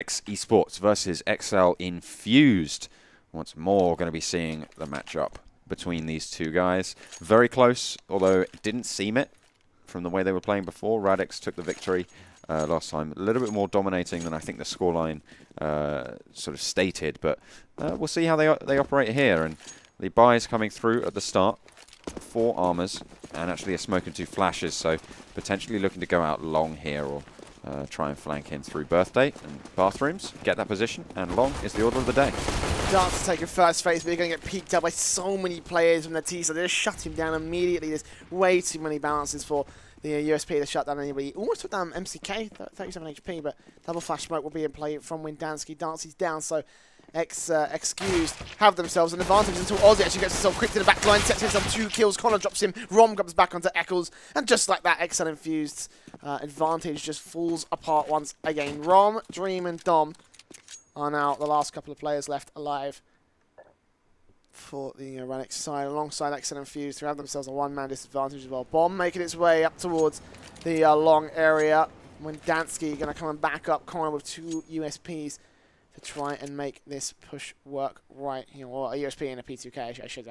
Radix Esports versus exceL-Infused. Once more, going to be seeing the matchup between these two guys. Very close, although it didn't seem it from the way they were playing before. Radix took the victory last time. A little bit more dominating than I think the scoreline sort of stated, but we'll see how they operate here. And the buys coming through at the start. 4 armors and actually a smoke and 2 flashes, so potentially looking to go out long here or try and flank in through birthday and bathrooms, get that position, and long is the order of the day. Dance taking first phase, but you're going to get peeked up by so many players from the T, so they just shut him down immediately. There's way too many balances for the USP to shut down anybody. Almost took down MCK, 37 HP, but double flash smoke will be in play from Windansky. Dancy's down, so exceL-Infused have themselves an advantage until Ozzy actually gets himself quick to the back line, sets himself 2 kills, Connor drops him, Rom comes back onto eXceL, and just like that, exceL-Infused's advantage just falls apart once again. Rom, Dream, and Dom are now the last couple of players left alive for the Radix side, alongside exceL-Infused, who have themselves a 1-man disadvantage as well. Bomb making its way up towards the long area. Windansky going to come and back up Connor with 2 USPs to try and make this push work right here. Or a USP and a P2K, I should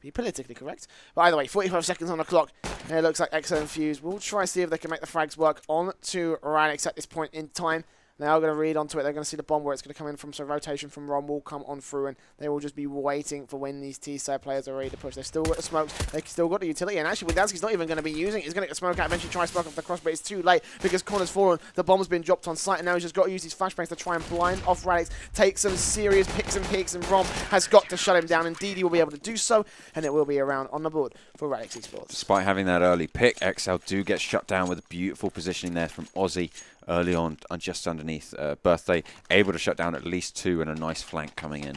be politically correct. But either way, 45 seconds on the clock. And it looks like exceL-Infused will try to see if they can make the frags work on to Radix at this point in time. They are going to read onto it. They're going to see the bomb where it's going to come in from, so rotation from Rom will come on through, and they will just be waiting for when these T-side players are ready to push. They've still got the smokes, they've still got the utility, and actually Windansky's not even going to be using it. He's going to get the smoke out, eventually try to smoke off the cross, but it's too late because Connor's fallen. The bomb's been dropped on site, and now he's just got to use his flashbangs to try and blind off Radix, take some serious picks and peeks, and Rom has got to shut him down. Indeed, he will be able to do so, and it will be a round on the board for Radix Esports. Despite having that early pick, exceL do get shut down with a beautiful positioning there from Ozzy early on, just underneath Birthday, able to shut down at least 2 and a nice flank coming in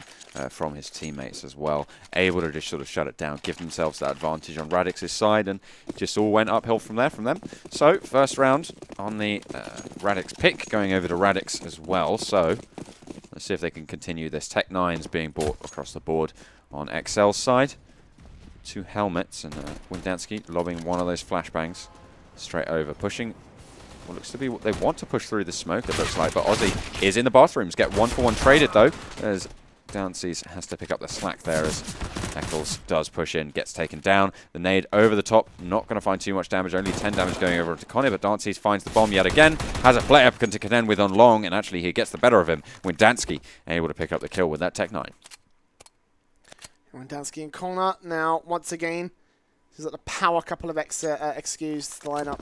from his teammates as well. Able to just sort of shut it down, give themselves that advantage on Radix's side, and just all went uphill from them. So, first round on the Radix pick, going over to Radix as well. So, let's see if they can continue this. Tech 9's being bought across the board on exceL's side. 2 helmets, and Windansky lobbing one of those flashbangs straight over, pushing what looks to be what they want to push through the smoke, it looks like, but Ozzy is in the bathrooms. Get 1-for-1 traded, though, as Dancy's has to pick up the slack there as eXceL does push in, gets taken down. The nade over the top, not going to find too much damage, only 10 damage going over to Connie, but Dancy finds the bomb yet again, has a player to contend with on long, and actually he gets the better of him. Windansky able to pick up the kill with that Tech 9. Windansky and Connor now, once again, this is like the power couple of exceL-Infused lineup.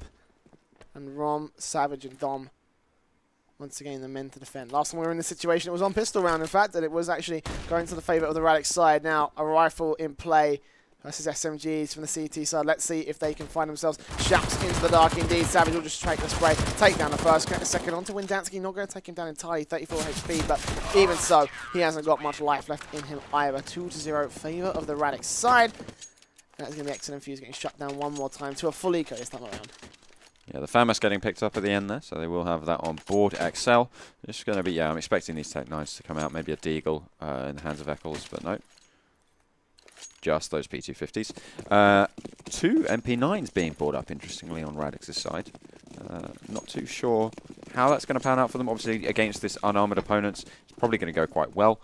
And Rom, Savage, and Dom, once again, the men to defend. Last time we were in this situation, it was on pistol round, in fact, and it was actually going to the favour of the Radix side. Now, a rifle in play versus SMGs from the CT side. Let's see if they can find themselves. Shouts into the dark indeed. Savage will just take the spray, take down the first, get the second onto Windansky. Not going to take him down entirely, 34 HP, but even so, he hasn't got much life left in him either. 2-0 favour of the Radix side. That's going to be exceL-Infused getting shut down one more time to a full eco this time around. Yeah, the FAMAS getting picked up at the end there, so they will have that on board. exceL, it's going to be, yeah, I'm expecting these Tech 9s to come out, maybe a Deagle in the hands of eXceL, but no. Just those P250s. 2 MP9s being brought up, interestingly, on Radix's side. Not too sure how that's going to pan out for them. Obviously, against this unarmored opponent, it's probably going to go quite well.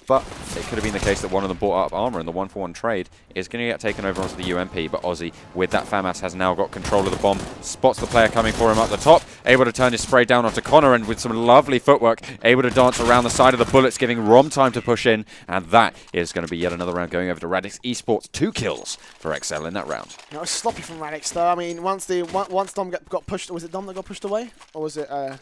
But it could have been the case that one of them bought up armor, and the 1-for-1 trade is going to get taken over onto the UMP. But Ozzy, with that FAMAS, has now got control of the bomb. Spots the player coming for him up the top. Able to turn his spray down onto Connor, and with some lovely footwork, able to dance around the side of the bullets, giving Rom time to push in. And that is going to be yet another round going over to Radix Esports. 2 kills for exceL in that round. It was sloppy from Radix, though. I mean, once Dom got pushed, was it Dom that got pushed away? Or was it, I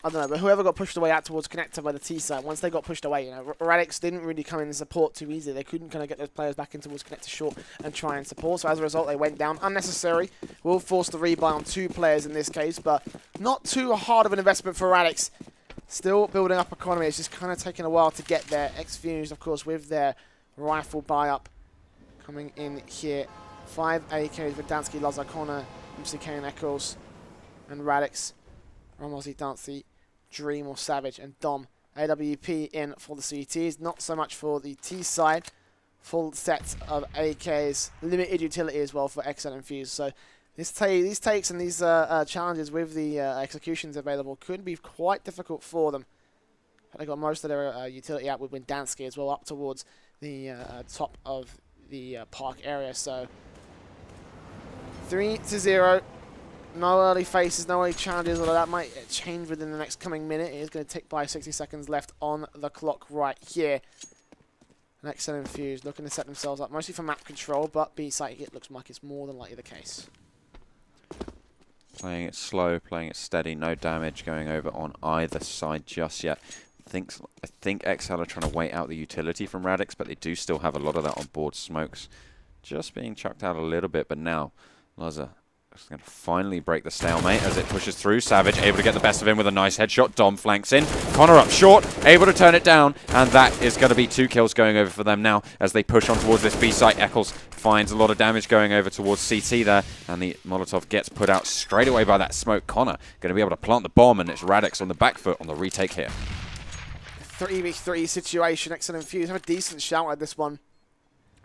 don't know, but whoever got pushed away out towards connector by the T side, once they got pushed away, you know, Radix didn't really come in and support too easy. They couldn't kind of get those players back in towards connector short and try and support. So as a result, they went down. Unnecessary. Will force the rebuy on 2 players in this case, but not too hard of an investment for Radix. Still building up economy. It's just kind of taking a while to get there. exceL-Infused, of course, with their rifle buy-up coming in here. 5 AKs with Dansky, Lazar, Connor, MCK, and eXceL, and Radix. Ozzy, Dancy, Dream or Savage, and Dom. AWP in for the CTs, not so much for the T side. Full set of AKs, limited utility as well for exceL-Infused. So these takes and these challenges with the executions available could be quite difficult for them They got most of their utility out with Windansky as well, up towards the top of the park area. So 3-0. No early faces, no early challenges, although that might change within the next coming minute. It is going to tick by 60 seconds left on the clock right here. And exceL-Infused looking to set themselves up, mostly for map control, but B-site, it looks like it's more than likely the case. Playing it slow, playing it steady, no damage going over on either side just yet. I think exceL are trying to wait out the utility from Radix, but they do still have a lot of that on board. Smokes just being chucked out a little bit, but now Laza is going to finally break the stalemate as it pushes through. Savage able to get the best of him with a nice headshot. Dom flanks in. Connor up short, able to turn it down, and that is going to be 2 kills going over for them now as they push on towards this B site. eccles finds a lot of damage going over towards CT there, and the Molotov gets put out straight away by that smoke. Connor going to be able to plant the bomb, and it's Radix on the back foot on the retake here. 3v3 situation. exceL-Infused have a decent shout at this one.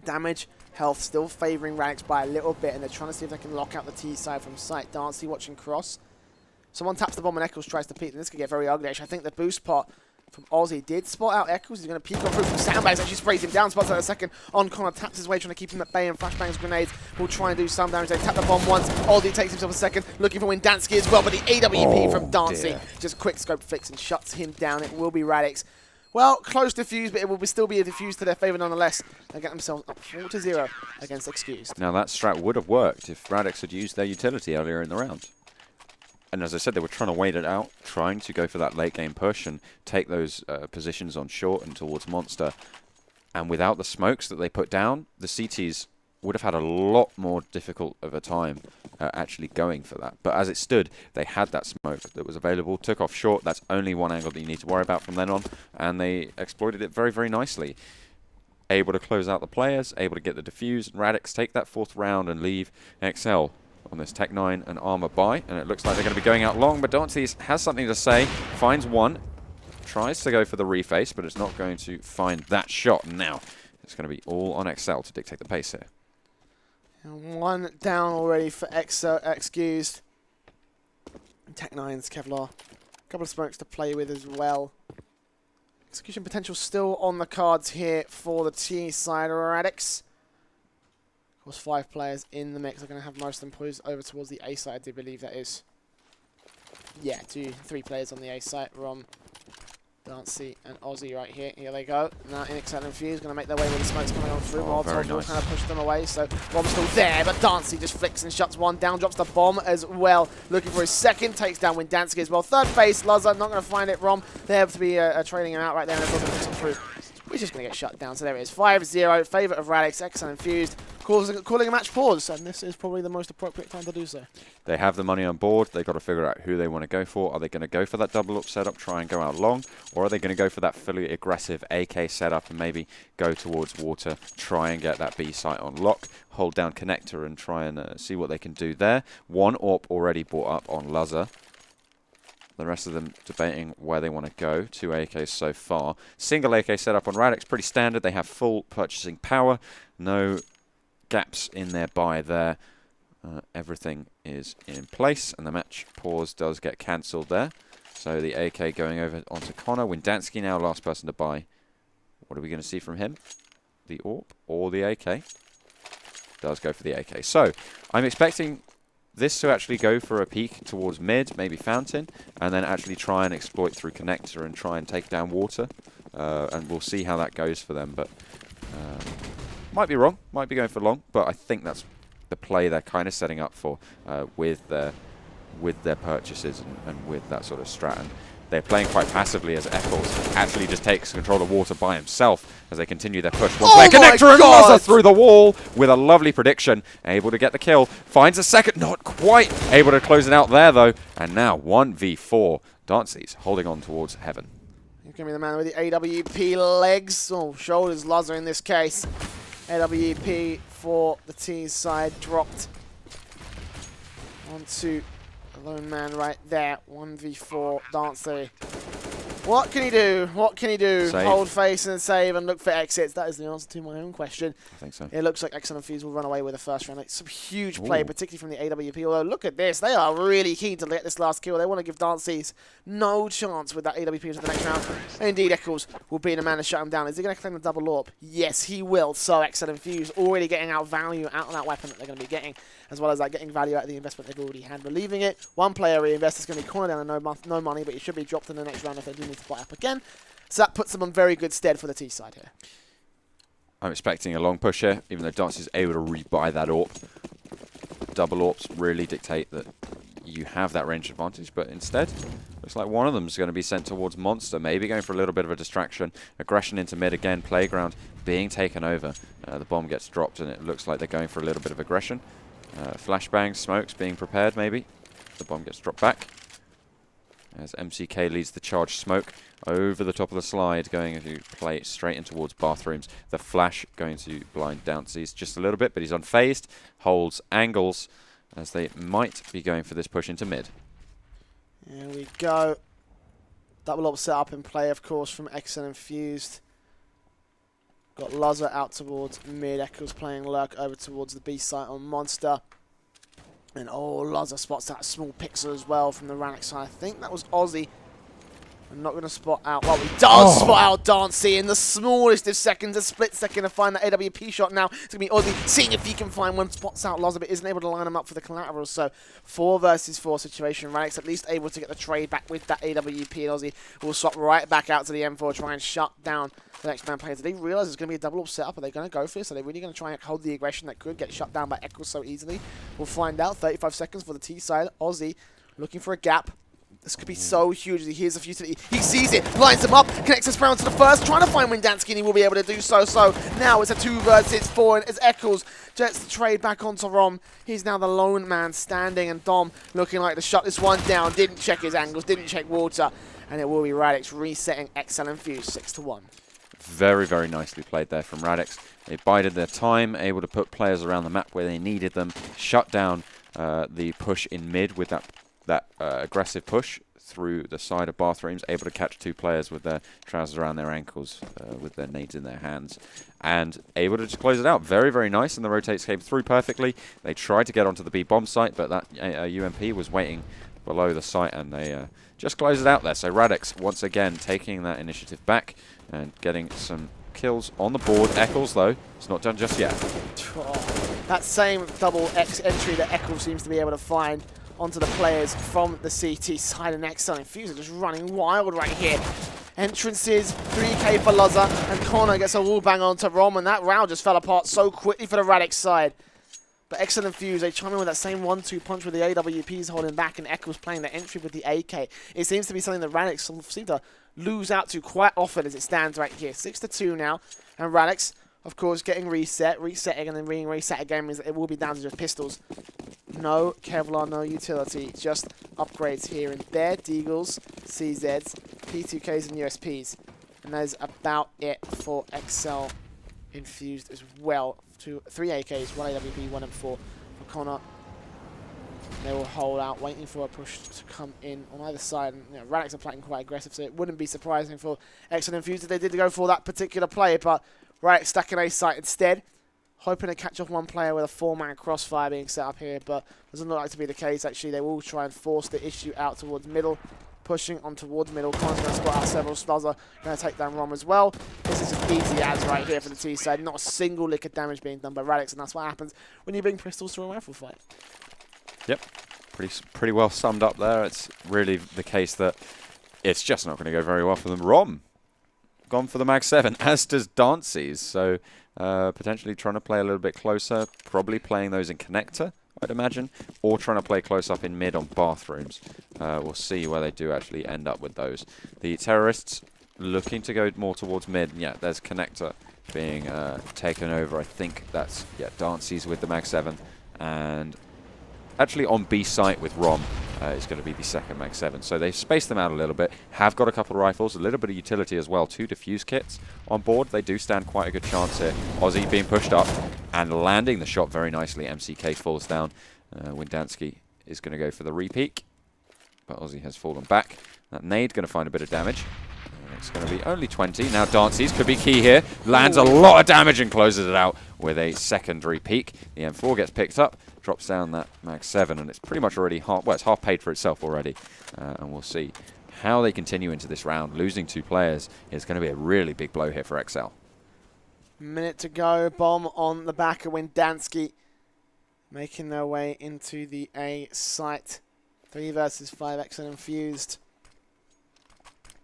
Damage, health still favouring Radix by a little bit, and they're trying to see if they can lock out the T side from sight. Darcy watching cross. Someone taps the bomb and eccleS tries to peek, and this could get very ugly. Actually, I think the boost pot from Aussie did spot out eccleS. He's going to peek on through from sandbags. Actually sprays him down. Spots out a second on Connor. Taps his way, trying to keep him at bay, and flashbangs grenades will try and do some damage. They tap the bomb once. Aussie takes himself a second, looking for Windansky as well, but the AWP from Darcy just quick scope flicks and shuts him down. It will be Radix. Well, close to fuse, but it will still be a diffuse to their favour nonetheless. They get themselves up 4-0 against exceL-Infused. Now that strat would have worked if Radix had used their utility earlier in the round. And as I said, they were trying to wait it out, trying to go for that late game push and take those positions on short and towards Monster. And without the smokes that they put down, the CTs would have had a lot more difficult of a time actually going for that. But as it stood, they had that smoke that was available, took off short. That's only one angle that you need to worry about from then on, and they exploited it very, very nicely. Able to close out the players, able to get the defuse. Radix take that 4th round and leave exceL on this Tech 9 and armor buy, and it looks like they're going to be going out long, but Dancy has something to say, finds one, tries to go for the reface, but it's not going to find that shot. Now it's going to be all on exceL to dictate the pace here. And 1 down already for exceL-Infused. Tech 9's Kevlar. A couple of smokes to play with as well. Execution potential still on the cards here for the T side of Radix. Of course, 5 players in the mix. They're going to have most of them pushed over towards the A side, I do believe that is. Yeah, 3 players on the A side. Rom, Dancy and Aussie right here. Here they go. Now in exceL-Infused, going to make their way with the smokes coming on through. Molotov will kind of push them away, so Rom's still there, but Dancy just flicks and shuts one down, drops the bomb as well. Looking for his second, takes down Windansky as well. Third phase, Laza not going to find it. Rom there to be trailing him out right there, and it doesn't push him through. He's just going to get shut down, so there it is. 5-0, favourite of Radix, exceL-Infused. Calling a match pause, and this is probably the most appropriate time to do so. They have the money on board. They've got to figure out who they want to go for. Are they going to go for that double up setup, try and go out long, or are they going to go for that fully aggressive AK setup and maybe go towards water, try and get that B site on lock, hold down connector and try and see what they can do there. 1 AWP already brought up on Laza. The rest of them debating where they want to go. 2 AKs so far. Single AK setup on Radix, pretty standard. They have full purchasing power. No gaps in their buy there. Everything is in place, and the match pause does get cancelled there. So the AK going over onto Connor. Windansky now last person to buy. What are we going to see from him? The AWP or the AK? Does go for the AK. So I'm expecting this to actually go for a peek towards mid, maybe Fountain, and then actually try and exploit through connector and try and take down water. And we'll see how that goes for them. But might be wrong, might be going for long, but I think that's the play they're kind of setting up for with their purchases and with that sort of strat. And they're playing quite passively as eccleS actually just takes control of water by himself as they continue their push. One player connector and Laza through the wall with a lovely prediction. Able to get the kill. Finds a second. Not quite able to close it out there though. And now 1v4. Dancy's holding on towards heaven. He's going to be the man with the AWP legs. Oh, shoulders, Laza in this case. AWP for the T side dropped onto a lone man right there. 1v4 Dancy. What can he do? What can he do? Save. Hold face and save and look for exits. That is the answer to my own question. I think so. It looks like exceL-Infused will run away with the first round. It's some huge play, Ooh. particularly from the AWP. Although, look at this. They are really keen to get this last kill. They want to give Dances no chance with that AWP into the next round. And indeed, eXceL will be the man to shut him down. Is he going to claim the double AWP? Yes, he will. So exceL-Infused already getting out value out of that weapon that they're going to be getting, as well as like getting value out of the investment they've already had. Believing it, one player reinvest is going to be cornered down and no money, but he should be dropped in the next round if they do need to buy up again. So that puts them on very good stead for the T side here. I'm expecting a long push here, even though Dance is able to rebuy that AWP. Double AWPs really dictate that you have that range advantage, but instead, looks like one of them is going to be sent towards Monster, maybe going for a little bit of a distraction. Aggression into mid again, Playground being taken over. The bomb gets dropped, and it looks like they're going for a little bit of aggression. Flashbangs, smokes being prepared, maybe. The bomb gets dropped back. As MCK leads the charge smoke over the top of the slide, going to play straight in towards bathrooms. The flash going to blind Downseas just a little bit, but he's unfazed, holds angles, as they might be going for this push into mid. Here we go. Double up set up in play, of course, from exceL-Infused. Got Lazar out towards mid. eXceL's playing Lurk over towards the B site on Monster. And oh, Lazar spots that small pixel as well from the Radix side. I think that was Aussie. I'm not going to spot out. Well, he does spot out Dancy in the smallest of seconds, a split second to find that AWP shot now. It's going to be Aussie seeing if he can find one, spots out Lazar, but isn't able to line him up for the collateral. So 4 versus 4 situation. Radix at least able to get the trade back with that AWP, and Aussie will swap right back out to the M4, try and shut down the next man player. Do they realize it's going to be a double up setup? Are they going to go for this? Are they really going to try and hold the aggression that could get shut down by eXceL so easily? We'll find out. 35 seconds for the T side. Aussie looking for a gap. This could be so huge as he hears the futility. He sees it, lines him up, connects his round to the first, trying to find Windansky, and he will be able to do so. So now it's a 2 versus 4, and as eXceL gets the trade back onto Rom, he's now the lone man standing, and Dom looking like to shut this one down. Didn't check his angles, didn't check water, and it will be Radix resetting exceL-Infused 6-1. Very, very nicely played there from Radix. They bided their time, able to put players around the map where they needed them, shut down the push in mid with that aggressive push through the side of bathrooms, able to catch 2 players with their trousers around their ankles, with their nades in their hands, and able to just close it out. Very, very nice, and the rotates came through perfectly. They tried to get onto the B bomb site, but that UMP was waiting below the site, and they just closed it out there. So Radix, once again, taking that initiative back and getting some kills on the board. eXceL, though, it's not done just yet. Oh, that same double X entry that eXceL seems to be able to find onto the players from the CT side, and exceL-Infused are just running wild right here. Entrances, 3k for Lazar, and Connor gets a wall bang onto Rom, and that round just fell apart so quickly for the Radix side. But exceL-Infused, they chime in with that same 1-2 punch with the AWPs holding back, and eXceL's playing the entry with the AK. It seems to be something that Radix seem to lose out to quite often as it stands right here. 6-2 now, and Radix, of course, getting resetting, and then being reset again means that it will be down to just pistols. No Kevlar, no utility, just upgrades here and there. Deagles, CZs, P2Ks, and USPs. And that is about it for exceL-Infused as well. 3 AKs, 1 AWP, 1 M4 for Connor. They will hold out, waiting for a push to come in on either side. And, you know, Radix are playing quite aggressive, so it wouldn't be surprising for exceL-Infused if they did go for that particular play. But Radix stuck in A site instead, hoping to catch off one player with a 4-man crossfire being set up here, but doesn't look like to be the case. Actually, they will try and force the issue out towards middle, pushing on towards middle. Connor's going to spot out several. Sluzzer going to take down Rom as well. This is just easy as right here for the T side. Not a single lick of damage being done by Radix, and that's what happens when you bring pistols to a rifle fight. Yep, Pretty well summed up there. It's really the case that it's just not going to go very well for them. Rom gone for the Mag 7, as does Dances. So potentially trying to play a little bit closer, probably playing those in connector, I'd imagine, or trying to play close up in mid on bathrooms. We'll see where they do actually end up with those. The terrorists looking to go more towards mid. Yeah, there's connector being taken over. I think that's, yeah, Dances with the Mag 7, and actually on B site with Rom is going to be the second Mag 7. So they've spaced them out a little bit, have got a couple of rifles, a little bit of utility as well, 2 defuse kits on board. They do stand quite a good chance here. Aussie being pushed up and landing the shot very nicely. MCK falls down. Windansky is going to go for the repeat, but Aussie has fallen back. That nade going to find a bit of damage. It's going to be only 20. Now Dancy's could be key here. Lands a lot of damage and closes it out with a secondary peak. The M4 gets picked up, drops down that Mag 7, and it's pretty much already half, well, it's half paid for itself already. And we'll see how they continue into this round. Losing 2 players is going to be a really big blow here for exceL. Minute to go. Bomb on the back of Windansky, making their way into the A site. 3 versus 5, exceL-Infused.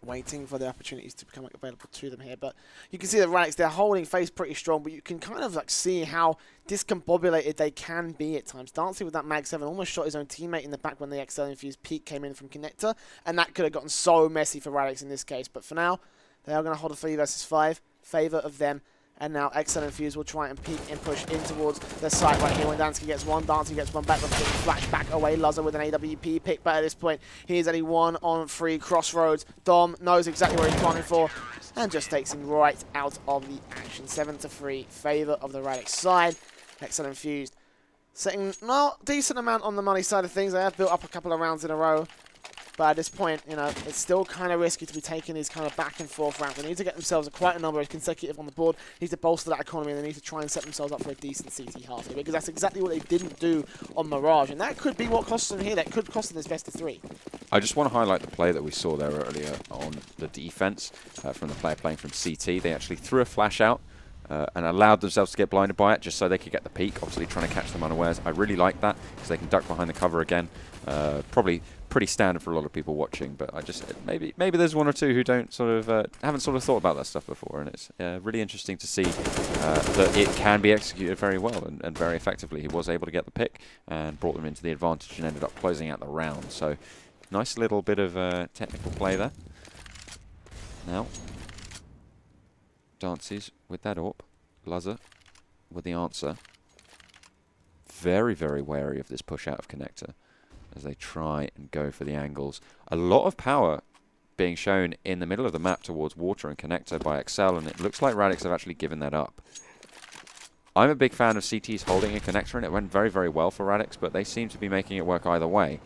Waiting for the opportunities to become available to them here. But you can see that Radix, they're holding face pretty strong, but you can kind of like see how discombobulated they can be at times. Dancy with that Mag 7 almost shot his own teammate in the back when the exceL-Infused peak came in from Connector, and that could have gotten so messy for Radix in this case. But for now, they are going to hold a 3 versus 5, favor of them. And now exceL-Infused will try and peek and push in towards the site right here. When Dansky gets one, Dancy gets one back, but flash back away. Luzza with an AWP pick, but at this point, he is only 1 on 3 crossroads. Dom knows exactly where he's planning for, and just takes him right out of the action. 7-3, favor of the Radix side. exceL-Infused setting not decent amount on the money side of things. They have built up a couple of rounds in a row. But at this point, you know, it's still kind of risky to be taking these kind of back and forth rounds. They need to get themselves quite a number of consecutive on the board. They need to bolster that economy, and they need to try and set themselves up for a decent CT half here, because that's exactly what they didn't do on Mirage. And that could be what costs them here. That could cost them this best of 3. I just want to highlight the play that we saw there earlier on the defense from the player playing from CT. They actually threw a flash out and allowed themselves to get blinded by it just so they could get the peak, obviously trying to catch them unawares. I really like that because they can duck behind the cover again. Probably pretty standard for a lot of people watching, but I just maybe there's 1 or 2 who don't sort of haven't sort of thought about that stuff before, and it's really interesting to see that it can be executed very well and very effectively. He was able to get the pick and brought them into the advantage and ended up closing out the round. So nice little bit of technical play there. Now Dancy's with that AWP, Luzza with the answer. Very, very wary of this push out of Connector as they try and go for the angles. A lot of power being shown in the middle of the map towards Water and Connector by exceL, and it looks like Radix have actually given that up. I'm a big fan of CT's holding a Connector, and it went very, very well for Radix, but they seem to be making it work either way.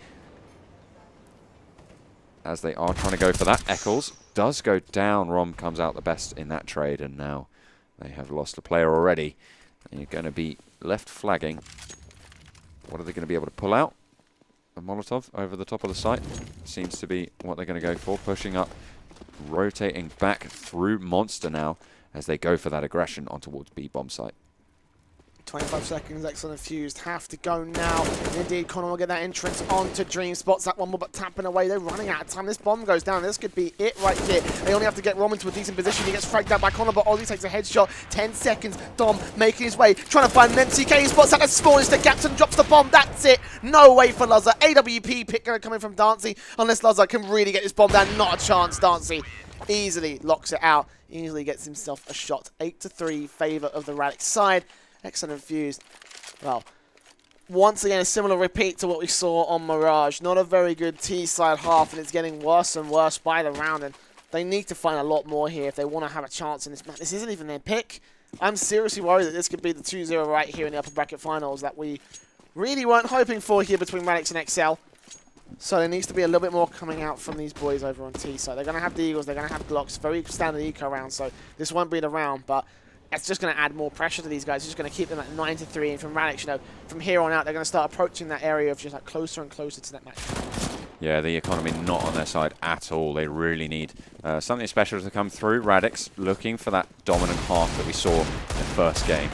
As they are trying to go for that. exceL does go down. Rom comes out the best in that trade, and now they have lost a player already. And you're going to be left flagging. What are they going to be able to pull out? A Molotov over the top of the site seems to be what they're going to go for. Pushing up, rotating back through Monster now as they go for that aggression on towards B bomb site. 25 seconds, exceL-Infused have to go now. And indeed, Connor will get that entrance onto Dream. Spots that one more, but tapping away. They're running out of time. This bomb goes down. This could be it right here. They only have to get Rom into a decent position. He gets fragged out by Connor, but Ozzy takes a headshot. 10 seconds. Dom making his way, trying to find an MCK. He spots out the smallest of gaps and drops the bomb. That's it. No way for Luzza. AWP pick going to come in from Dancy, unless Luzza can really get this bomb down. Not a chance. Dancy easily locks it out. Easily gets himself a shot. 8-3, favor of the Radix side. exceL-Infused, well, once again, a similar repeat to what we saw on Mirage. Not a very good T-side half, and it's getting worse and worse by the round, and they need to find a lot more here if they want to have a chance in this match. This isn't even their pick. I'm seriously worried that this could be the 2-0 right here in the upper bracket finals that we really weren't hoping for here between Radix and exceL. So there needs to be a little bit more coming out from these boys over on T-side. They're going to have the Eagles, they're going to have Glocks, very standard eco round, so this won't be the round, but it's just going to add more pressure to these guys. It's just going to keep them at 9-3, and from Radix, you know, from here on out, they're going to start approaching that area of just like closer and closer to that match. Yeah, the economy not on their side at all. They really need something special to come through. Radix looking for that dominant half that we saw in the first game.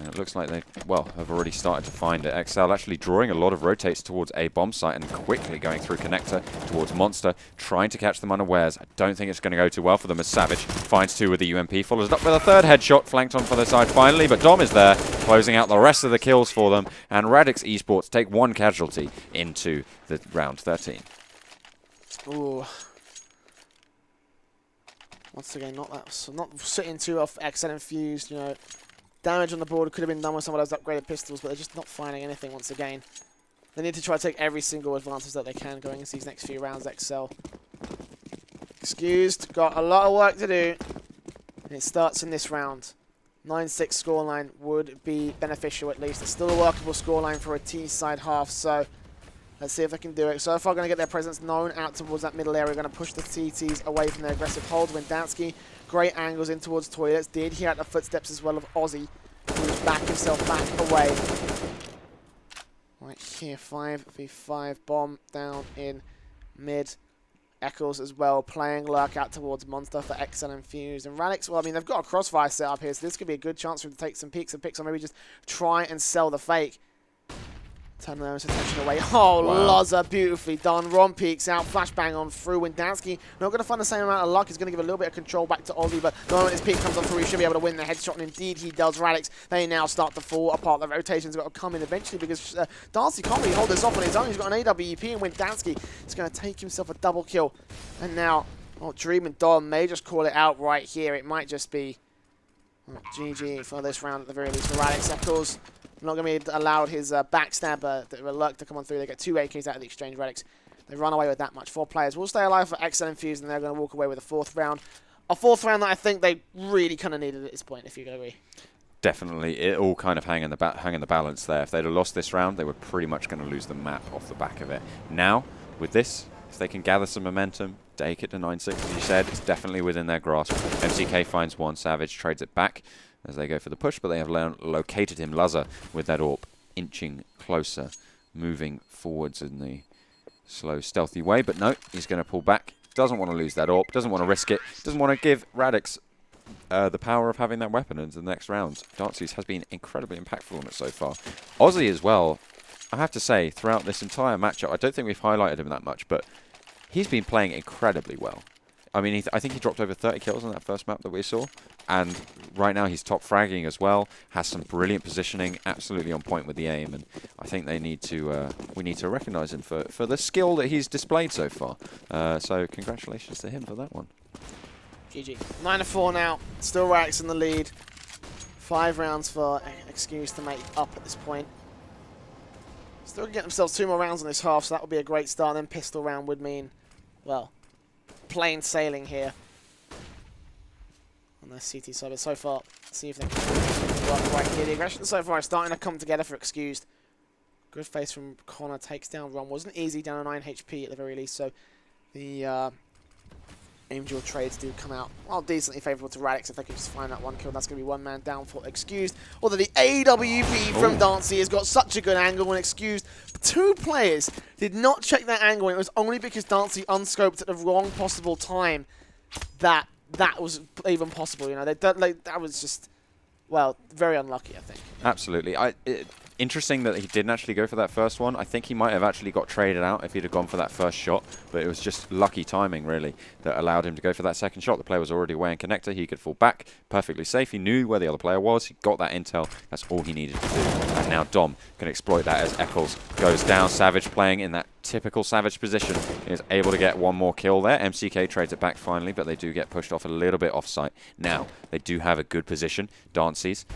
It looks like they, well, have already started to find it. exceL actually drawing a lot of rotates towards A bomb site and quickly going through Connector towards Monster, trying to catch them unawares. I don't think it's going to go too well for them as Savage finds 2 with the UMP, follows it up with a 3rd headshot, flanked on for their side finally, but Dom is there, closing out the rest of the kills for them, and Radix Esports take 1 casualty into the round 13. Ooh. Once again, not sitting too off exceL-Infused, you know. Damage on the board could have been done with some of those upgraded pistols, but they're just not finding anything once again. They need to try to take every single advantage that they can going into these next few rounds, exceL. Excused, got a lot of work to do. And it starts in this round. 9-6 scoreline would be beneficial at least. It's still a workable scoreline for a T-side half, so Let's see if they can do it. So far, going to get their presence known out towards that middle area. Going to push the TTs away from their aggressive hold. Windansky, great angles in towards toilets. Did hear out the footsteps as well of Ozzy, who's back himself back away. Right here, 5v5 bomb down in mid. exceL as well, playing lurk out towards Monster for exceL-Infused. And Radix, well, I mean, they've got a crossfire set up here, so this could be a good chance for him to take some peeks and picks, or maybe just try and sell the fake. Turn their attention away. Oh, wow. Loza, beautifully done. Ron peeks out, flashbang on through. Windansky not going to find the same amount of luck. He's going to give a little bit of control back to Ozzy, but the moment his peek comes on through, he should be able to win the headshot, and indeed he does. Radix, they now start to fall apart. The rotation's got to come in eventually because Darcy can't really hold this off on his own. He's got an AWP, and Windansky is going to take himself a double kill. And now, oh, Dream and Don may just call it out right here. It might just be GG for this round at the very least for Radix. exceL not going to be allowed his backstabber, the lurk, to come on through. They get 2 AKs out of the exchange. Radix, they run away with that much. 4 players will stay alive for exceL-Infused, and they're going to walk away with a 4th round. A 4th round that I think they really kind of needed at this point, if you agree. Definitely. It all kind of hang in the balance there. If they'd have lost this round, they were pretty much going to lose the map off the back of it. Now, with this, if they can gather some momentum, take it to 9-6, as you said, it's definitely within their grasp. MCK finds one, Savage trades it back as they go for the push, but they have located him. Laza with that AWP inching closer, moving forwards in the slow, stealthy way, but no, he's going to pull back. Doesn't want to lose that AWP, doesn't want to risk it, doesn't want to give Radix the power of having that weapon into the next round. Dartsy's has been incredibly impactful on it so far. Ozzy as well, I have to say, throughout this entire matchup, I don't think we've highlighted him that much, but he's been playing incredibly well. I mean, I think he dropped over 30 kills on that first map that we saw, and right now he's top fragging as well, has some brilliant positioning, absolutely on point with the aim, and I think they need to, we need to recognise him for the skill that he's displayed so far. So congratulations to him for that one. GG. 9-4 now, still Radix in the lead. 5 rounds for exceL to make up at this point. Still get themselves 2 more rounds in this half, so that would be a great start. Then pistol round would mean, well, plain sailing here on their CT side. But so far, see if they can work right here. The aggression so far is starting to come together for exceL. Good face from Connor, takes down Ron. Wasn't easy, down to 9 HP at the very least. So the Angel trades do come out, well, decently favourable to Radix. If they can just find that 1 kill, that's going to be 1 man down for exceL. Although the AWP from Darcy has got such a good angle when exceL. 2 players did not check that angle, and it was only because Darcy unscoped at the wrong possible time that was even possible. You know, that was just, well, very unlucky, I think. Absolutely. Interesting that he didn't actually go for that first one. I think he might have actually got traded out if he'd have gone for that first shot, but it was just lucky timing, really, that allowed him to go for that second shot. The player was already away in connector. He could fall back perfectly safe. He knew where the other player was. He got that intel. That's all he needed to do. And now Dom can exploit that as exceL goes down. Savage playing in that typical Savage position is able to get 1 more kill there. MCK trades it back finally, but they do get pushed off a little bit off-site. Now, they do have a good position. Darcy's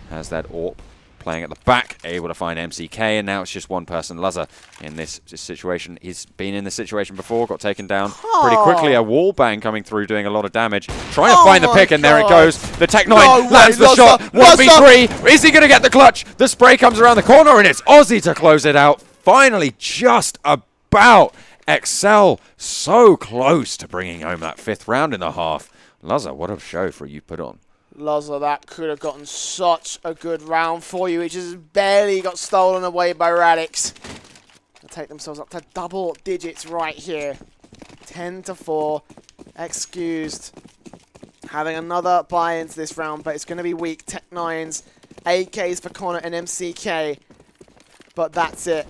has that AWP playing at the back, able to find MCK, and now it's just one person. Laza in this situation. He's been in this situation before, got taken down pretty quickly. A wall bang coming through, doing a lot of damage. Trying to find the pick, and there it goes. The Tech-9 lands the shot. 1v3. Is he going to get the clutch? The spray comes around the corner, and it's Ozzy to close it out. Finally, just about. exceL so close to bringing home that 5th round in the half. Laza, what a show for you put on. Laza, that could have gotten such a good round for you. It just barely got stolen away by Radix. They'll take themselves up to double digits right here. 10-4. exceL having another buy into this round, but it's going to be weak. Tech-9s, AKs for Connor and MCK. But that's it.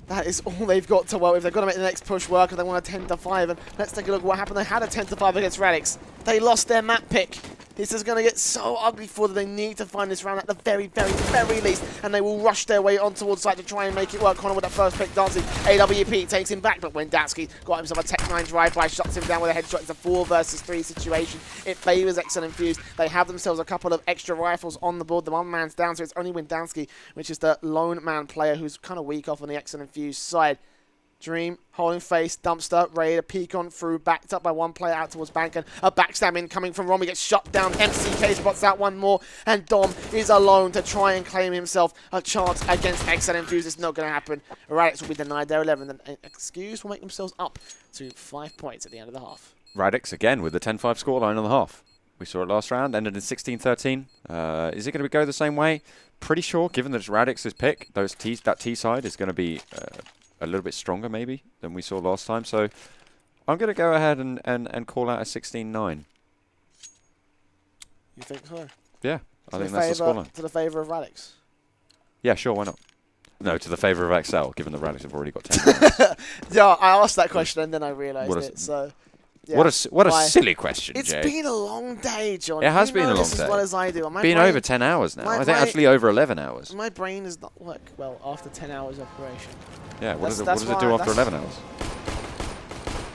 That is all they've got to work with. They've got to make the next push work if they want a 10-5. And let's take a look at what happened. They had a 10-5 against Radix. They lost their map pick. This is going to get so ugly for them. They need to find this round at the very, very, very least. And they will rush their way on towards side to try and make it work. Connor with that first pick. Darcy, AWP takes him back. But Windansky got himself a Tech-9 drive-by, shuts him down with a headshot. It's a 4 versus 3 situation. It favours exceL-Infused. They have themselves a couple of extra rifles on the board. The 1 man's down, so it's only Windansky, which is the lone man player who's kind of weak off on the exceL-Infused side. Dream, holding face, Dumpster, ready to peek on through, backed up by one player out towards Bank, and a backstab in coming from Rom. He gets shut down, MCK spots out one more, and Dom is alone to try and claim himself a chance against exceL-Infused. It's not going to happen. Radix will be denied their 11, and exceL will make themselves up to 5 points at the end of the half. Radix again with the 10-5 scoreline on the half. We saw it last round, ended in 16-13. Is it going to go the same way? Pretty sure, given that it's Radix's pick, that T side is going to be a little bit stronger maybe than we saw last time. So I'm going to go ahead and call out a 16-9. You think so? Yeah, I think that's the scoreline. To the favour of Radix? Yeah, sure, why not? No, to the favour of exceL, given that Radix have already got 10. Yeah, I asked that question and then I realised it. So, yeah. What a silly question, It's Jay. been a long day, John. It has been a long this day. as well as I do. Been over 10 hours now. I think actually over 11 hours. My brain does not work well after 10 hours operation. Yeah, what does it do after 11 hours?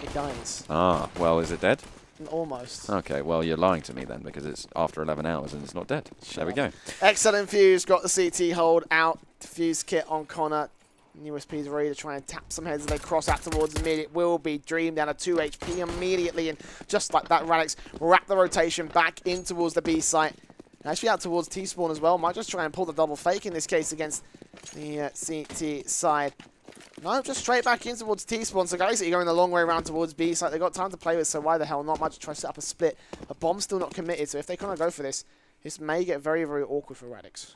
It dies. Ah, well, is it dead? Almost. Okay, well, you're lying to me then, because it's after 11 hours and it's not dead. There we go. exceL-Infused got the CT hold out. Diffuse kit on Connor. USP's ready to try and tap some heads as they cross out towards the mid. It will be Dream down to 2 HP immediately, and just like that, Radix wrap the rotation back in towards the B site. Actually out towards T-spawn as well. Might just try and pull the double fake in this case against the CT side. No, just straight back in towards T-spawn. So basically going the long way around towards B site. They've got time to play with, so why the hell not? Might just try to set up a split. A bomb's still not committed, so if they kind of go for this, this may get very, very awkward for Radix.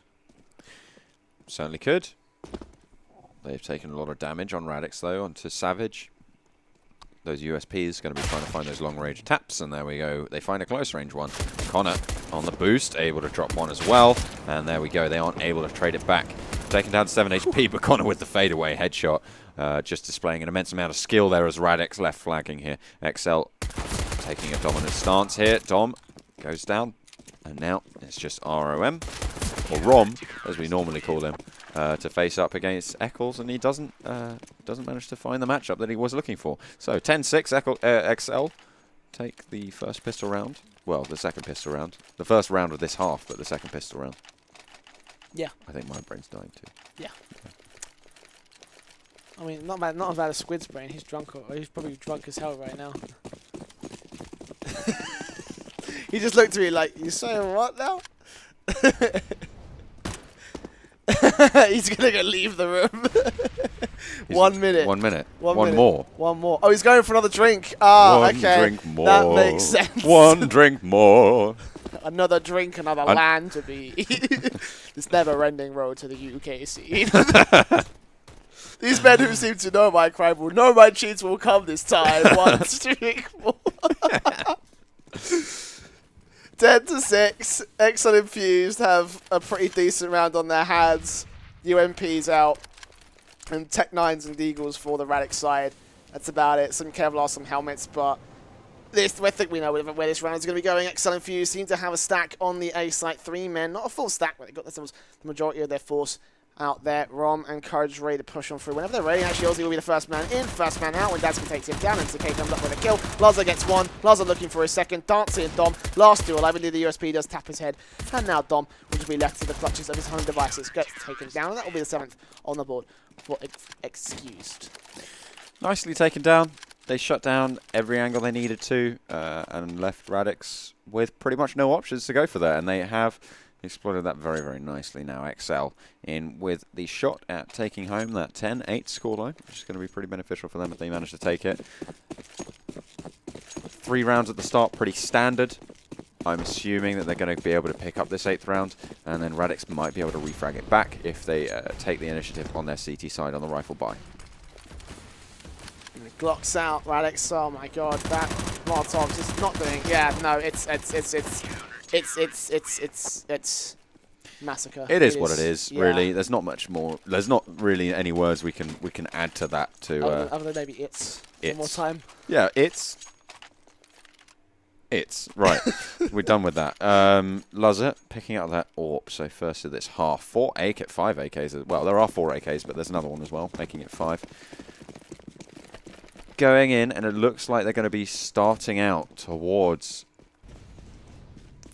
Certainly could. They've taken a lot of damage on Radix, though, onto Savage. Those USPs going to be trying to find those long-range taps, and there we go. They find a close-range one. Connor on the boost, able to drop one as well. And there we go. They aren't able to trade it back. Taken down to 7 HP, but Connor with the fadeaway headshot. Just displaying an immense amount of skill there as Radix left flagging here. exceL taking a dominant stance here. Dom goes down, and now it's just ROM, or Rom, as we normally call him, to face up against exceL, and he doesn't manage to find the matchup that he was looking for. So 10-6, exceL take the first pistol round. Well, the second pistol round. The first round of this half, but the second pistol round. Yeah. I think my brain's dying too. Yeah. I mean, not bad as Squid's brain. He's drunk, or he's probably drunk as hell right now. He just looked at me like, "You saying what now?" He's gonna go leave the room. 1 minute. 1 minute. One One minute. more. One more. Oh, he's going for another drink. Ah, One okay. drink more. That makes sense. One drink more. Another drink, another land to be. This never-ending road to the UKC. These men who seem to know my crime will know my cheats will come this time. 1 drink more. 10-6. exceL-Infused have a pretty decent round on their hands. UMP's out. And Tech-9s and Deagles for the Radix side. That's about it. Some Kevlar, some helmets, but I think we know where this round is going to be going. exceL-Infused seem to have a stack on the A site. 3 men. Not a full stack, but they got the majority of their force out there. Rom and Courage ready to push on through. Whenever they're ready, actually Ozzy will be the first man in, first man out when Dadsky takes him down, and TK comes up with a kill. Laza gets one. Laza looking for his second. Dancing and Dom. Last duel, I believe the USP does tap his head. And now Dom will just be left to the clutches of his home devices. Gets taken down, and that will be the 7th on the board for Excused. Nicely taken down. They shut down every angle they needed to, and left Radix with pretty much no options to go for that, and they have exploited that very, very nicely now. exceL in with the shot at taking home that 10-8 scoreline, which is going to be pretty beneficial for them if they manage to take it. 3 rounds at the start, pretty standard. I'm assuming that they're going to be able to pick up this 8th round, and then Radix might be able to refrag it back if they take the initiative on their CT side on the rifle buy. Glocks out, Radix. Oh my god, that Molotov just not doing. Yeah, no, it's massacre. It is what it is, yeah. really. There's not much more. There's not really any words we can add to that. To other than maybe it's. One more time. Yeah, it's right. We're done with that. Laza picking up that AWP. So first of this half, 5 AKs. Well, there are 4 AKs, but there's another one as well, making it 5. Going in, and it looks like they're going to be starting out towards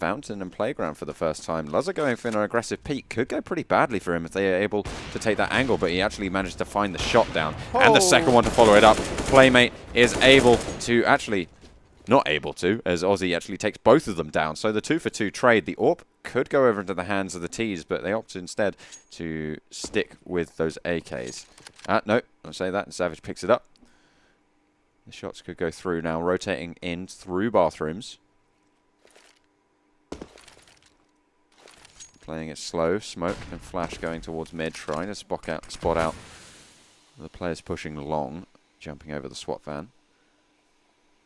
fountain and playground for the first time. Luzza going for an aggressive peek could go pretty badly for him if they are able to take that angle, but he actually managed to find the shot down. And the second one to follow it up. Playmate is able to actually... Not able to, as Aussie actually takes both of them down. So the 2-for-2 trade, the AWP could go over into the hands of the Ts, but they opted instead to stick with those AKs. No, I'll say that, and Savage picks it up. The shots could go through now, rotating in through bathrooms. Playing it slow, smoke and flash going towards mid, trying to spot out the players pushing long, jumping over the SWAT van.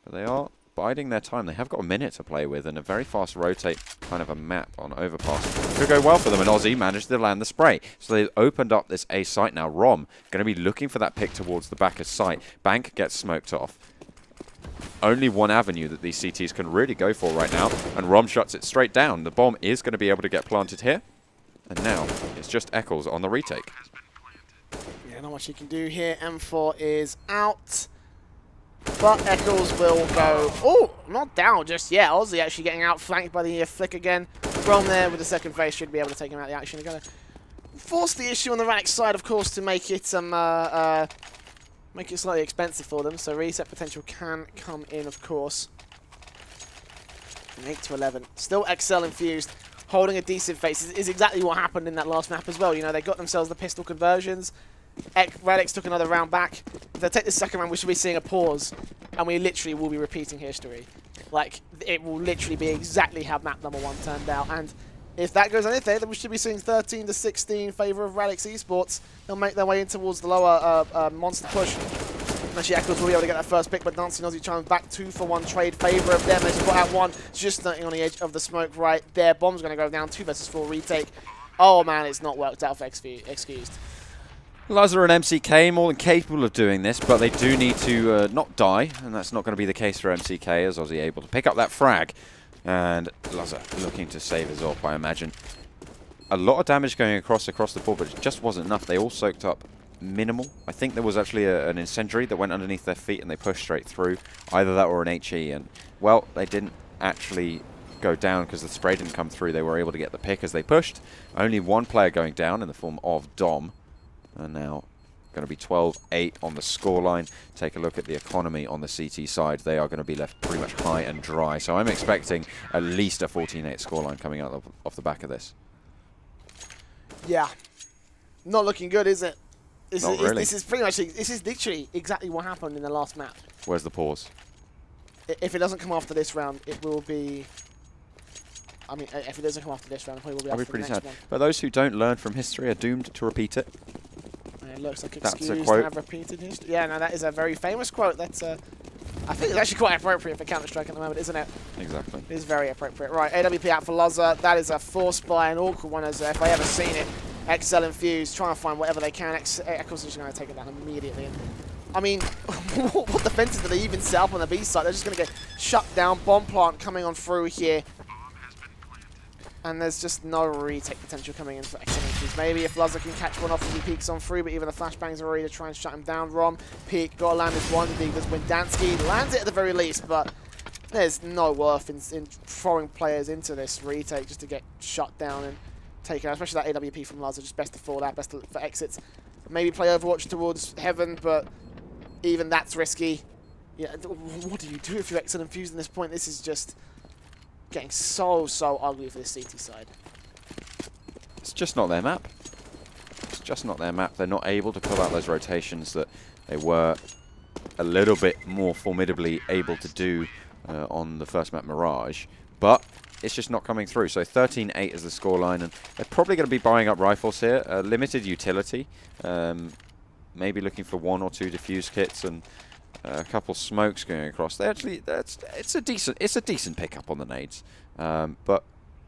But they are biding their time. They have got a minute to play with and a very fast rotate kind of a map on overpass. Could go well for them, and Aussie managed to land the spray. So they've opened up this A site now. Rom going to be looking for that pick towards the back of site. Bank gets smoked off. Only one avenue that these CTs can really go for right now, and Rom shuts it straight down. The bomb is going to be able to get planted here. And now it's just eccL on the retake. Yeah, not much you can do here. M4 is out. But exceL will go... Oh, not down just yet. Aussie actually getting outflanked by the flick again. Rom there with the second phase should be able to take him out of the action. They're going to force the issue on the Radix side, of course, to make it make it slightly expensive for them. So reset potential can come in, of course. 8-11. Still exceL-Infused, holding a decent face. Is exactly what happened in that last map as well. You know, they got themselves the pistol conversions. Radix took another round back. If they take the second round, we should be seeing a pause, and we literally will be repeating history. Like, it will literally be exactly how map number 1 turned out. And if that goes anything, then we should be seeing 13-16 in favour of Radix Esports. They'll make their way in towards the lower monster push. Actually, exceL will be able to get that first pick, but Dancing Aussie chimes back. 2-for-1 trade, favour of them. They just put out one, just starting on the edge of the smoke right there. Bomb's going to go down, 2 versus 4 retake. Oh man, it's not worked out for exceL. Luzza and MCK more than capable of doing this, but they do need to not die, and that's not going to be the case for MCK, as Aussie able to pick up that frag. And Luzza looking to save his AWP, I imagine. A lot of damage going across the board, but it just wasn't enough. They all soaked up minimal. I think there was actually an incendiary that went underneath their feet, and they pushed straight through. Either that or an HE, and, well, they didn't actually go down because the spray didn't come through. They were able to get the pick as they pushed. Only one player going down in the form of Dom. And now going to be 12-8 on the scoreline. Take a look at the economy on the CT side. They are going to be left pretty much high and dry. So I'm expecting at least a 14-8 scoreline coming out off the back of this. Yeah. Not looking good, is it? Not really. This is pretty much, this is literally exactly what happened in the last map. Where's the pause? If it doesn't come after this round, it will be... I mean, if it doesn't come after this round, it probably will be after the next one. But those who don't learn from history are doomed to repeat it. It looks like That's a exceL quote. have repeated history. Yeah, no, that is a very famous quote. That's I think it's actually quite appropriate for Counter-Strike at the moment, isn't it? Exactly. It is very appropriate. Right, AWP out for Luzza. That is a force by an awkward one, as if I ever seen it. exceL-Infused, trying to find whatever they can. eccle's just going to take it down immediately. And, I mean, what defenses do they even set up on the B side? They're just going to get shut down. Bomb plant coming on through here. And there's just no retake potential coming in for exceL-Infused. Maybe if Luzza can catch one off as he peeks on through, but even the flashbangs are ready to try and shut him down. Rom, peek, got to land his one. Does Windansky lands it at the very least, but there's no worth in throwing players into this retake just to get shut down and taken out, especially that AWP from Luzza. Just best to fall out, best for exits. Maybe play Overwatch towards Heaven, but even that's risky. Yeah, what do you do if you're exceL-Infused at this point? This is just getting so ugly for the CT side. It's just not their map. It's just not their map. They're not able to pull out those rotations that they were a little bit more formidably able to do on the first map, Mirage. But it's just not coming through. So 13-8 is the scoreline, and they're probably going to be buying up rifles here. Limited utility. Maybe looking for 1 or 2 diffuse kits and a couple smokes going across. They actually, it's a decent pickup on the nades. But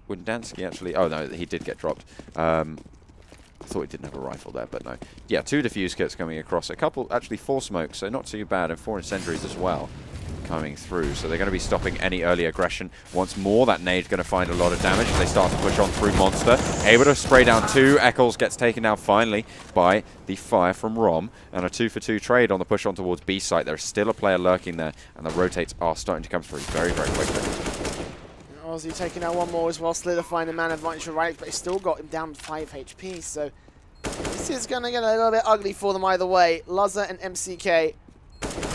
Windansky actually, oh no, he did get dropped. I thought he didn't have a rifle there, but no. Yeah, 2 diffuse kits coming across. A couple, actually 4 smokes, so not too bad, and 4 incendiaries as well coming through. So they're going to be stopping any early aggression. Once more, that nade's going to find a lot of damage as they start to push on through Monster. Able to spray down 2. eccle's gets taken down finally by the fire from Rom. And a 2-for-2 trade on the push on towards B site. There's still a player lurking there, and the rotates are starting to come through very, very quickly. Aussie taking out one more as well, solidifying the man advantage for Radix, but he's still got him down 5 HP, so this is going to get a little bit ugly for them either way. Luzza and MCK,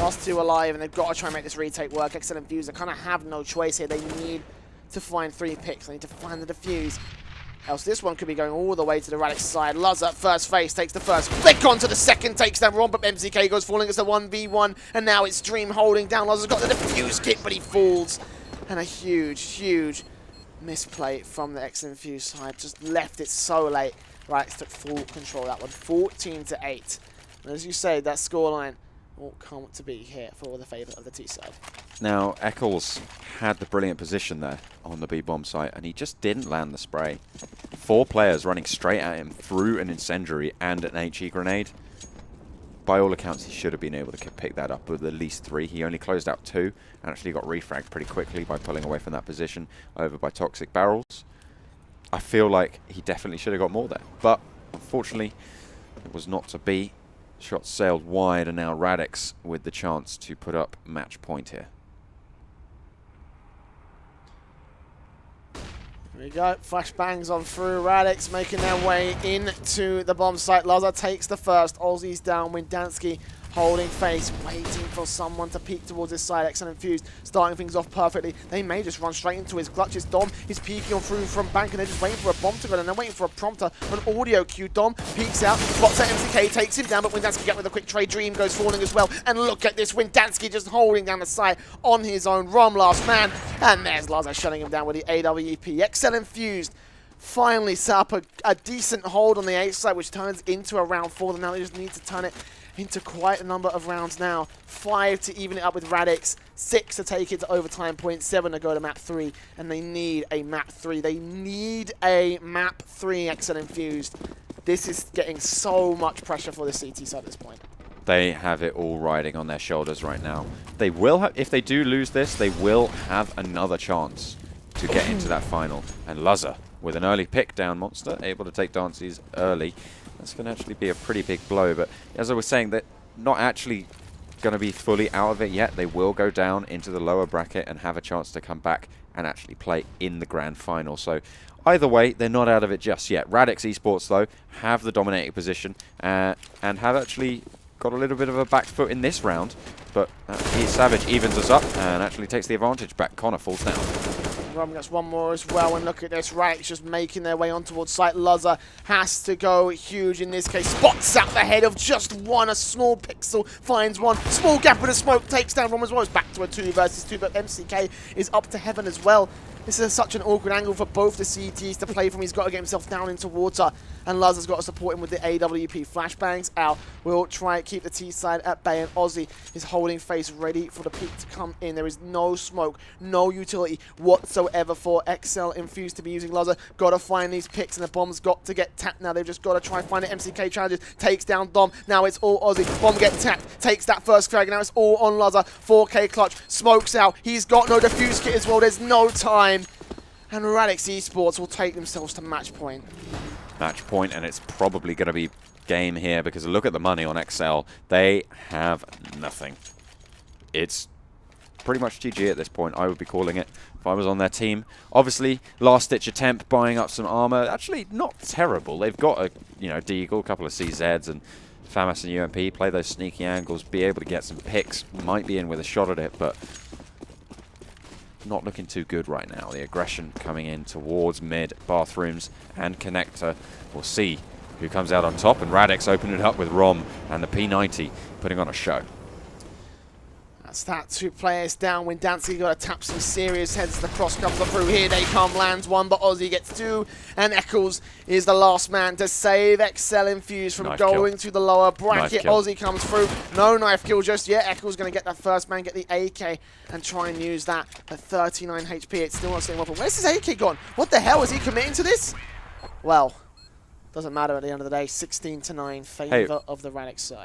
last two alive, and they've got to try and make this retake work. exceL-Infused, they kind of have no choice here. They need to find 3 picks. They need to find the defuse. Else this one could be going all the way to the Radix side. Luzza, first phase, takes the first. Flick onto the second, takes that wrong, but MCK goes falling as the 1v1, and now it's Dream holding down. Luzza's got the defuse kit, but he falls. And a huge, huge misplay from the exceL-Infused side. Just left it so late. Radix took full control of that one, 14-8. And as you say, that scoreline will come to be here for the favour of the T side. Now, exceL had the brilliant position there on the B-bomb site, and he just didn't land the spray. 4 players running straight at him through an incendiary and an HE grenade. By all accounts, he should have been able to pick that up with at least 3. He only closed out 2 and actually got refragged pretty quickly by pulling away from that position over by Toxic Barrels. I feel like he definitely should have got more there, but unfortunately, it was not to be. Shots sailed wide, and now Radix with the chance to put up match point here. Here we go, flashbangs on through. Radix making their way into the bomb site. Luzza takes the first. Aussie's down. Windansky holding face, waiting for someone to peek towards his side. exceL-Infused starting things off perfectly. They may just run straight into his clutches. Dom is peeking on through from bank, and they're just waiting for a bomb to go, and they're waiting for a prompter, an audio cue. Dom peeks out, spots at MCK, takes him down, but Windansky get with a quick trade. Dream goes falling as well, and look at this, Windansky just holding down the side on his own. Rom last man, and there's Luzza shutting him down with the AWP. exceL-Infused finally set up a decent hold on the A side, which turns into a round 4. Now they just need to turn it into quite a number of rounds now. 5 to even it up with Radix, 6 to take it to overtime point, 7 to go to map 3, and they need a map 3. They need a map 3, exceL-Infused. This is getting so much pressure for the CT side at this point. They have it all riding on their shoulders right now. They will have, if they do lose this, they will have another chance to get into that final. And Luzza with an early pick down monster, able to take Dances early. That's going to actually be a pretty big blow, but as I was saying, they're not actually going to be fully out of it yet. They will go down into the lower bracket and have a chance to come back and actually play in the grand final. So either way, they're not out of it just yet. Radix Esports, though, have the dominating position and have actually got a little bit of a back foot in this round, but Savage evens us up and actually takes the advantage back. Connor falls down. Rom gets one more as well, and look at this, Radix just making their way on towards site. Luzza has to go huge in this case, spots out the head of just one, a small pixel, finds one, small gap in the smoke, takes down Rom as well. It's back to a 2 versus 2, but MCK is up to heaven as well. This is such an awkward angle for both the CTs to play from. He's got to get himself down into water, and Luzza's got to support him with the AWP. Flashbangs out. We'll try and keep the T side at bay, and Aussie is holding face ready for the peak to come in. There is no smoke, no utility whatsoever for exceL-Infused to be using Luzza. Got to find these picks, and the bomb's got to get tapped now. They've just got to try and find it. MCK challenges, takes down Dom. Now it's all Aussie. Bomb gets tapped, takes that first frag. Now it's all on Luzza. 4K clutch, smokes out. He's got no defuse kit as well. There's no time. And Radix Esports will take themselves to match point. Match point, and it's probably going to be game here because look at the money on exceL. They have nothing. It's pretty much GG at this point, I would be calling it if I was on their team. Obviously, last-ditch attempt, buying up some armor. Actually, not terrible. They've got a Deagle, a couple of CZs, and FAMAS and UMP play those sneaky angles, be able to get some picks. Might be in with a shot at it, but not looking too good right now. The aggression coming in towards mid, bathrooms, and connector. We'll see who comes out on top, and Radix opening it up with Rom and the P90 putting on a show. That's that. 2 players down. Windansky got to tap some serious heads. The cross comes up through. Here they come. Lands 1, but Aussie gets 2. And exceL is the last man to save exceL-Infused from going to the lower bracket. Aussie comes through. No knife kill just yet. exceL's going to get that first man, get the AK, and try and use that at 39 HP. It's still not staying well. Where's his AK gone? What the hell? Is he committing to this? Well, doesn't matter at the end of the day. 16-9, favor of the Radix side.